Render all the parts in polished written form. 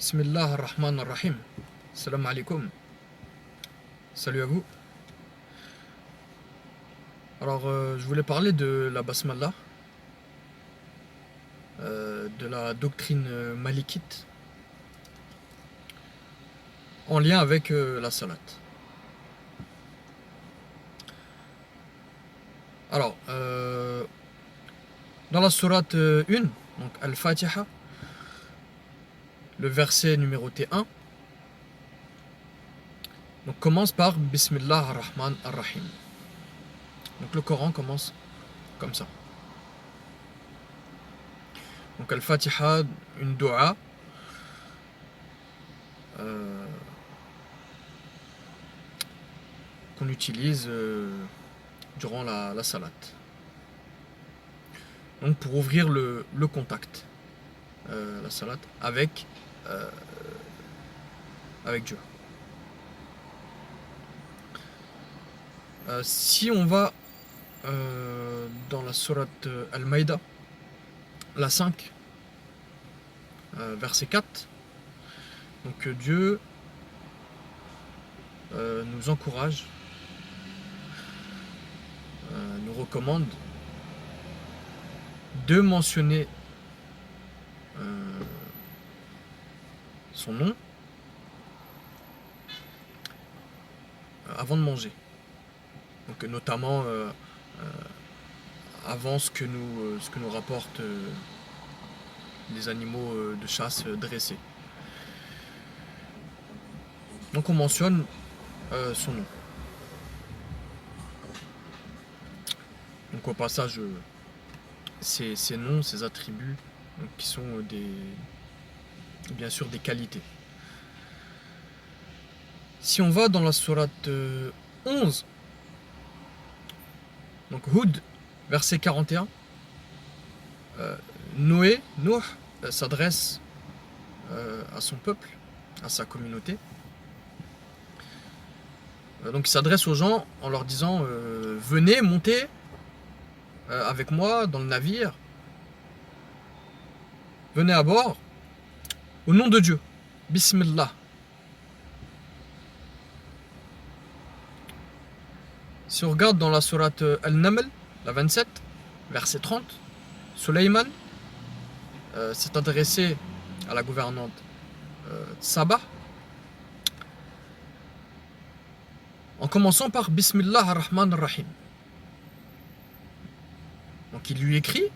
Bismillah ar-Rahman ar-Rahim. Salam alaikum. Salut à vous. Alors, je voulais parler de la basmala, de la doctrine malikite, en lien avec la salat. Alors, dans la sourate 1, donc Al-Fatiha, le verset numéroté 1, donc commence par Bismillah ar-Rahman ar-Rahim. Donc le Coran commence comme ça. Donc Al-Fatiha, une dua qu'on utilise durant la salat. Donc pour ouvrir le contact, la salat, avec Dieu. Si on va dans la sourate Al-Maïda, la 5, verset 4, donc Dieu nous encourage, nous recommande de mentionner son nom avant de manger. Donc notamment avant ce que nous rapportent les animaux de chasse dressés. Donc on mentionne son nom. Donc au passage, ces noms, ces attributs, donc, qui sont bien sûr des qualités. Si on va dans la sourate 11, donc Hud, verset 41, Nuh s'adresse à son peuple, à sa communauté. Donc il s'adresse aux gens en leur disant venez, montez avec moi dans le navire, venez à bord, au nom de Dieu, Bismillah. Si on regarde dans la sourate Al-Naml, la 27, verset 30, Sulayman s'est adressé à la gouvernante Sabah en commençant par Bismillah ar-Rahman ar-Rahim. Donc il lui écrit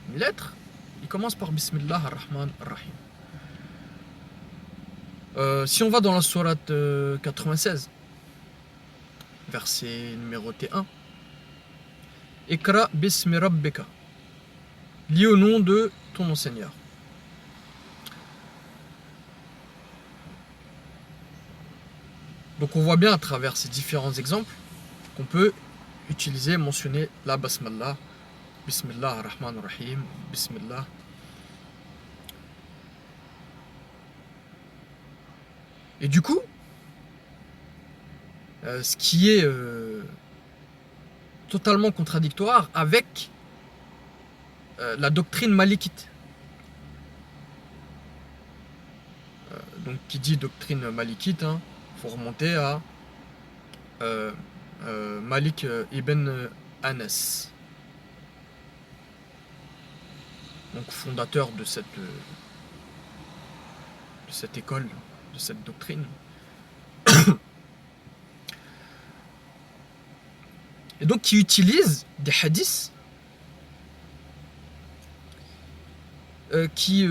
une lettre, il commence par Bismillah ar-Rahman ar-Rahim. Si on va dans la sourate 96, verset numéroté 1, Ikra bismi rabbika, lis au nom de ton enseigneur. Donc on voit bien à travers ces différents exemples qu'on peut utiliser, mentionner la basmala, Bismillah ar-Rahman ar-Rahim, Bismillah. Et du coup, ce qui est totalement contradictoire avec la doctrine malikite. Donc qui dit doctrine malikite, faut remonter à Malik ibn Anas, donc fondateur de cette école, de cette doctrine. Et donc qui utilise des hadiths qui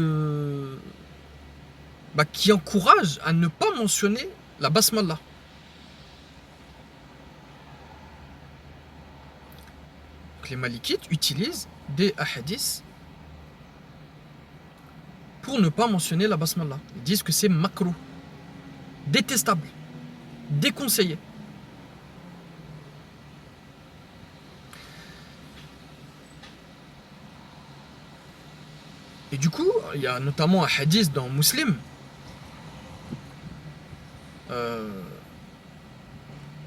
encouragent à ne pas mentionner la basmala. Donc les malikites utilisent des hadiths pour ne pas mentionner la basmala. Ils disent que c'est makruh, détestable, déconseillé. Et du coup, il y a notamment un hadith dans Muslim,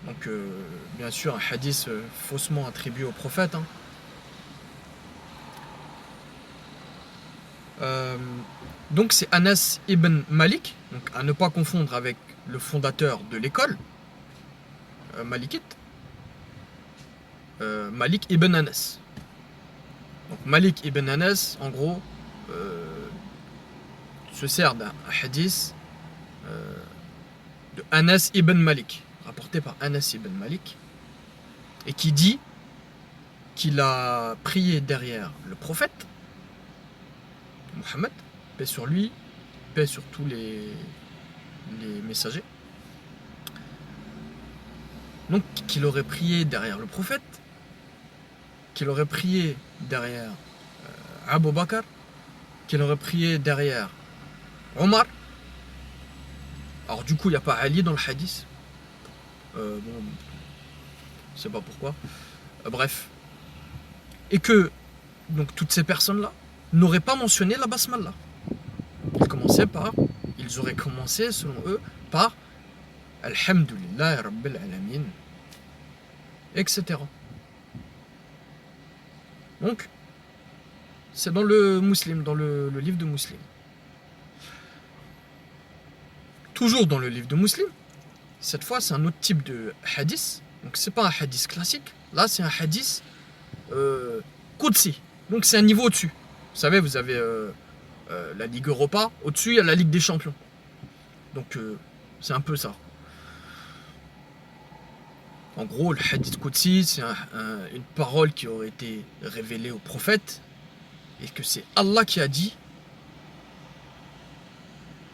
donc bien sûr un hadith faussement attribué au prophète, Donc c'est Anas ibn Malik, donc à ne pas confondre avec le fondateur de l'école malikite, Malik ibn Anas. Donc Malik ibn Anas, en gros, se sert d'un hadith de Anas ibn Malik, rapporté par Anas ibn Malik, et qui dit qu'il a prié derrière le prophète Mohammed, paix sur lui, paix sur tous les messagers. Donc qu'il aurait prié derrière le prophète, qu'il aurait prié derrière Abu Bakr, qu'il aurait prié derrière Omar. Alors du coup il n'y a pas Ali dans le hadith. Bon, je sais pas pourquoi. Bref. Et que donc toutes ces personnes-là n'auraient pas mentionné la basmala. Ils auraient commencé selon eux par Alhamdulillah Rabbil Alamin, etc. Donc, c'est dans le Muslim, dans le livre de Muslim. Toujours dans le livre de Muslim, cette fois c'est un autre type de hadith. Donc c'est pas un hadith classique, là c'est un hadith Qudsi. Donc c'est un niveau au-dessus. Vous savez, vous avez la Ligue Europa, au-dessus il y a la Ligue des Champions. Donc c'est un peu ça. En gros, le hadith Qudsi, c'est une parole qui aurait été révélée au prophète, et que c'est Allah qui a dit,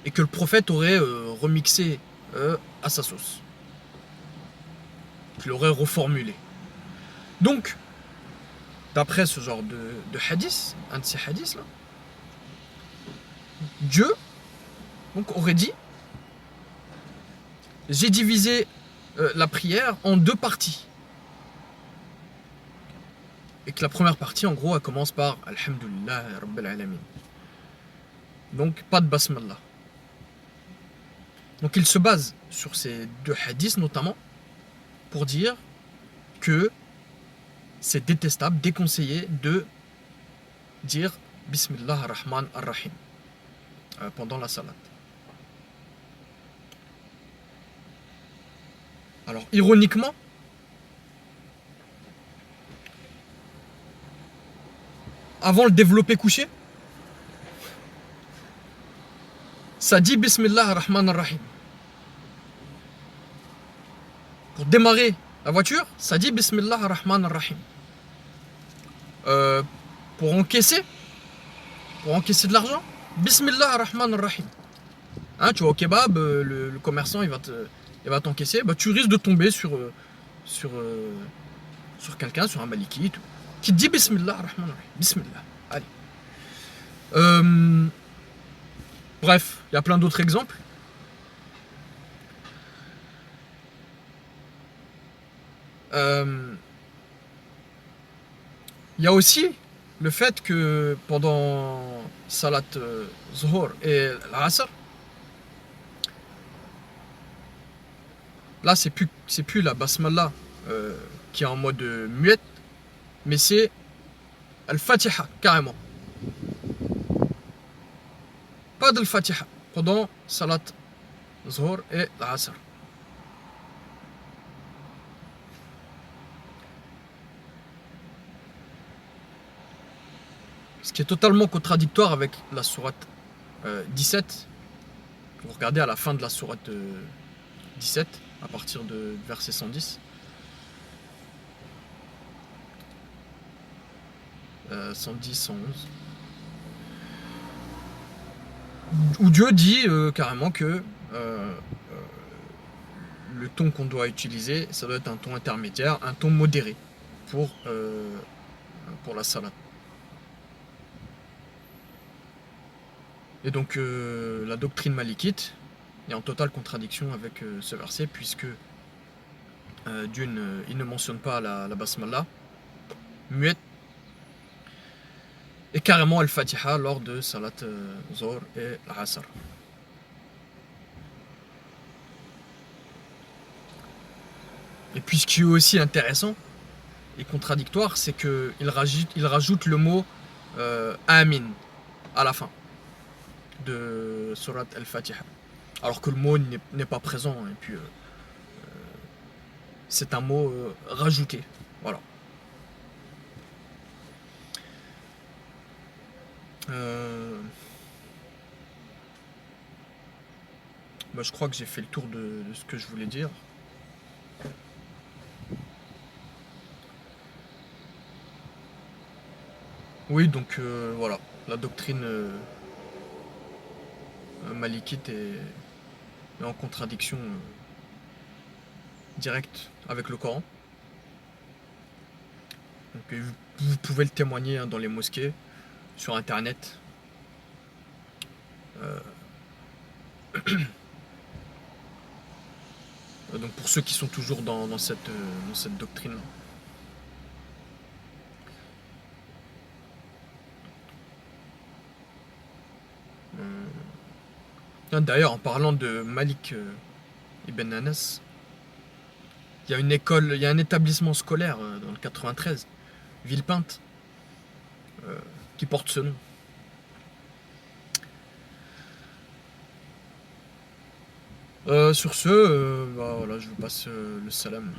et que le prophète aurait remixé à sa sauce. Qu'il aurait reformulé. Donc, d'après ce genre de hadith, un de ces hadiths-là, Dieu donc, aurait dit, j'ai divisé la prière en deux parties. Et que la première partie, en gros, elle commence par Alhamdulillah Rabbil Alamin. Donc, pas de basmala. Donc, il se base sur ces deux hadiths, notamment, pour dire que c'est détestable, déconseillé de dire Bismillah ar-Rahman ar-Rahim pendant la salat. Alors, ironiquement, avant le développé couché, ça dit Bismillah ar-Rahman ar-Rahim. Pour démarrer la voiture, ça dit Bismillah ar-Rahman ar-Rahim. Pour encaisser de l'argent, Bismillah ar-Rahman ar-Rahim. Hein, tu vas au kebab, le commerçant il va t'encaisser, bah, tu risques de tomber sur quelqu'un, sur un maliki, qui te dit Bismillah ar-Rahman ar-Rahim. Bismillah. Allez. Bref, il y a plein d'autres exemples. Il y a aussi le fait que pendant Salat Zuhur et l'Asr, là c'est plus la basmala qui est en mode muette, mais c'est Al-Fatiha carrément. Pas de Al-Fatiha pendant Salat Zuhur et l'Asr. Ce qui est totalement contradictoire avec la sourate 17. Vous regardez à la fin de la sourate 17, à partir de verset 110. 110, 111. Où Dieu dit carrément que le ton qu'on doit utiliser, ça doit être un ton intermédiaire, un ton modéré pour la salat. Et donc la doctrine malikite est en totale contradiction avec ce verset, puisque Dieu il ne mentionne pas la basmala muette, et carrément al-Fatiha lors de Salat Zuhr et l'Asr. Et puis ce qui est aussi intéressant et contradictoire, c'est qu'il rajoute le mot Amin à la fin. de Surat Al-Fatiha. Alors que le mot n'est pas présent, et puis c'est un mot rajouté. Voilà. Bah, je crois que j'ai fait le tour de ce que je voulais dire. Oui, donc voilà, la doctrine malikite est en contradiction directe avec le Coran. Donc, vous pouvez le témoigner hein, dans les mosquées, sur internet. Euh, donc pour ceux qui sont toujours dans cette doctrine. D'ailleurs, en parlant de Malik Ibn Anas, il y a une école, il y a un établissement scolaire dans le 93, Villepinte, qui porte ce nom. Sur ce, bah, voilà, je vous passe le salam.